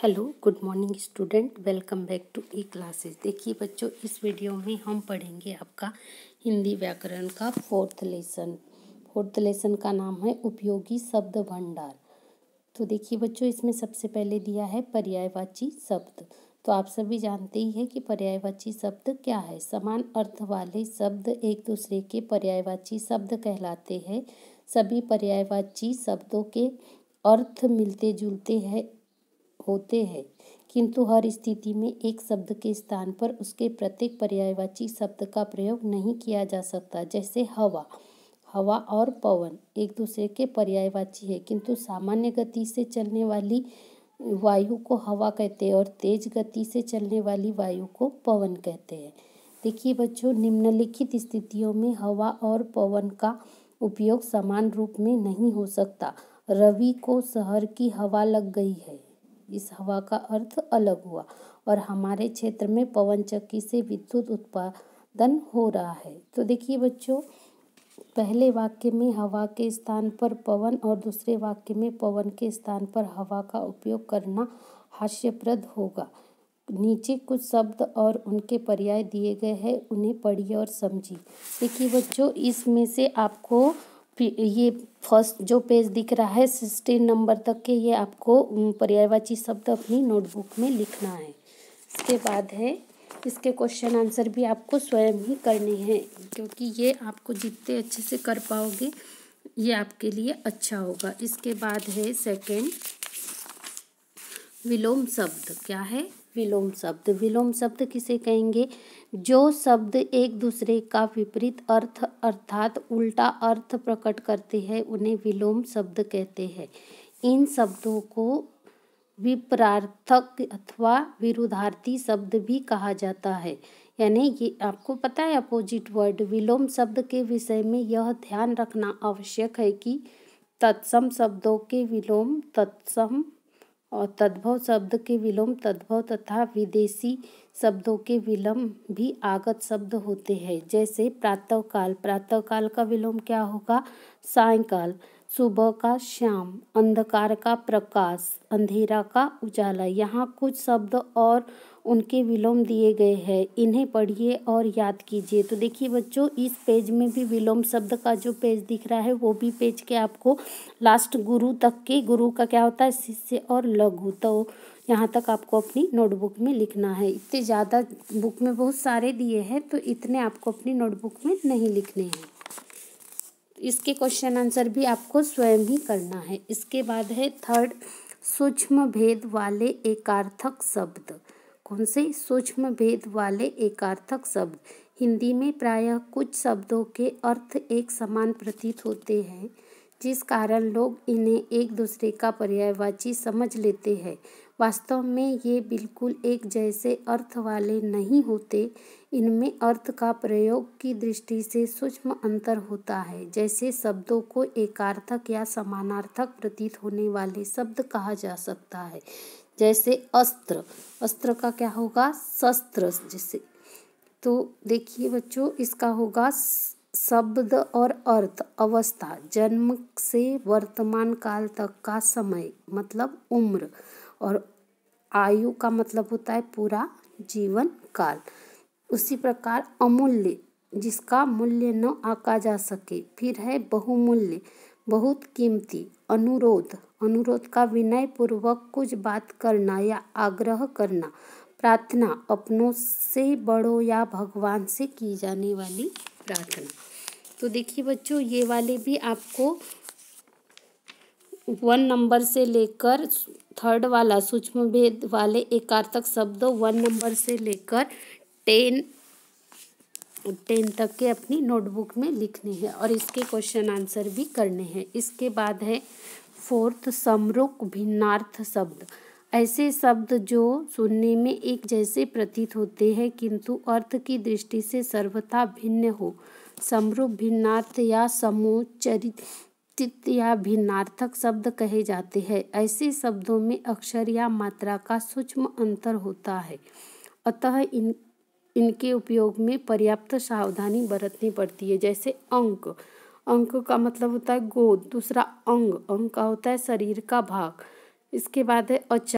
Hello good morning student, welcome back to e classes. देखिए बच्चों, इस वीडियो में हम पढ़ेंगे आपका हिंदी व्याकरण का फोर्थ लेसन का नाम है उपयोगी शब्द भंडार। तो देखिए बच्चों, इसमें सबसे पहले दिया है पर्यायवाची शब्द। तो आप सभी जानते ही हैं कि पर्यायवाची शब्द क्या है। समान अर्थ वाले शब्द एक दूसरे के पर्यायवाची शब्द कहलाते हैं। सभी पर्यायवाची शब्दों के अर्थ मिलते जुलते होते हैं, किंतु हर स्थिति में एक शब्द के स्थान पर उसके प्रत्येक पर्यायवाची शब्द का प्रयोग नहीं किया जा सकता। जैसे हवा और पवन एक दूसरे के पर्यायवाची है, किंतु सामान्य गति से चलने वाली वायु को हवा कहते हैं और तेज गति से चलने वाली वायु को पवन कहते हैं। देखिए बच्चों, निम्नलिखित स्थितियों में हवा और पवन का उपयोग समान रूप में नहीं हो सकता। रवि को शहर की हवा लग गई है, इस हवा का अर्थ अलग हुआ। और हमारे क्षेत्र में पवन चक्की से विद्युत उत्पादन हो रहा है। तो देखिए बच्चों, पहले वाक्य में हवा के स्थान पर पवन और दूसरे वाक्य में पवन के स्थान पर हवा का उपयोग करना हास्यप्रद होगा। नीचे कुछ शब्द और उनके पर्याय दिए गए हैं, उन्हें पढ़िए और समझिए। देखिए बच्चों, इसमें से आपको ये फर्स्ट जो पेज दिख रहा है 16 नंबर तक के, ये आपको पर्यायवाची शब्द अपनी नोटबुक में लिखना है। इसके बाद है इसके क्वेश्चन आंसर भी आपको स्वयं ही करने हैं, क्योंकि ये आपको जितने अच्छे से कर पाओगे ये आपके लिए अच्छा होगा। इसके बाद है सेकंड, विलोम शब्द। क्या है विलोम शब्द? विलोम शब्द किसे कहेंगे? जो शब्द एक दूसरे का विपरीत अर्थ अर्थात उल्टा अर्थ प्रकट करते हैं उन्हें विलोम शब्द कहते हैं। इन शब्दों को विपरार्थक अथवा विरुद्धार्थी शब्द भी कहा जाता है। यानी ये आपको पता है अपोजिट वर्ड। विलोम शब्द के विषय में यह ध्यान रखना आवश्यक है कि तत्सम शब्दों के विलोम तत्सम और तद्भव शब्द के विलोम तद्भव तथा विदेशी शब्दों के विलोम भी आगत शब्द होते हैं। जैसे प्रातःकाल, प्रातःकाल का विलोम क्या होगा? सायंकाल। सुबह का शाम, अंधकार का प्रकाश, अंधेरा का उजाला। यहाँ कुछ शब्द और उनके विलोम दिए गए हैं, इन्हें पढ़िए और याद कीजिए। तो देखिए बच्चों, इस पेज में भी विलोम शब्द का जो पेज दिख रहा है वो भी पेज के आपको लास्ट गुरु तक के, गुरु का क्या होता है? शिष्य और लघु। तो यहाँ तक आपको अपनी नोटबुक में लिखना है। इतने ज़्यादा बुक में बहुत सारे दिए हैं, तो इतने आपको अपनी नोटबुक में नहीं लिखने हैं। इसके क्वेश्चन आंसर भी आपको स्वयं ही करना है। इसके बाद है थर्ड, सूक्ष्म भेद वाले एकार्थक शब्द। कौन से? सूक्ष्म भेद वाले एकार्थक शब्द। हिंदी में प्रायः कुछ शब्दों के अर्थ एक समान प्रतीत होते हैं, जिस कारण लोग इन्हें एक दूसरे का पर्यायवाची समझ लेते हैं। वास्तव में ये बिल्कुल एक जैसे अर्थ वाले नहीं होते। इनमें अर्थ का प्रयोग की दृष्टि से सूक्ष्म अंतर होता है। जैसे शब्दों को एकार्थक या समानार्थक प्रतीत होने वाले शब्द कहा जा सकता है। जैसे अस्त्र, अस्त्र का क्या होगा? शस्त्र जैसे। तो देखिए बच्चों, इसका होगा शब्द और अर्थ। अवस्था, जन्म से वर्तमान काल तक का समय मतलब उम्र। और आयु का मतलब होता है पूरा जीवन काल। उसी प्रकार अमूल्य, जिसका मूल्य न आंका जा सके। फिर है बहुमूल्य, बहुत कीमती। अनुरोध, अनुरोध का विनय पूर्वक कुछ बात करना या आग्रह करना। प्रार्थना, अपनों से बड़ों या भगवान से की जाने वाली प्रार्थना। तो देखिए बच्चों, ये वाले भी आपको 1 नंबर से लेकर थर्ड वाला सूक्ष्म भेद वाले एकार्थक शब्द 1 नंबर से लेकर 10 तक के अपनी नोटबुक में लिखने हैं और इसके क्वेश्चन आंसर भी करने हैं। इसके बाद है फोर्थ, समरूप भिन्नार्थ शब्द। ऐसे शब्द जो सुनने में एक जैसे प्रतीत होते हैं किंतु अर्थ की दृष्टि से सर्वथा भिन्न हो, समरूप भिन्नार्थ या समुच्चरित या भिन्नार्थक शब्द कहे जाते हैं। ऐसे शब्दों में अक्षर या मात्रा का सूक्ष्म अंतर होता है, अतः इनके उपयोग में पर्याप्त सावधानी बरतनी पड़ती है। जैसे अंक, अंक का मतलब होता है गोद। दूसरा अंग, अंग का होता है शरीर का भाग। इसके बाद है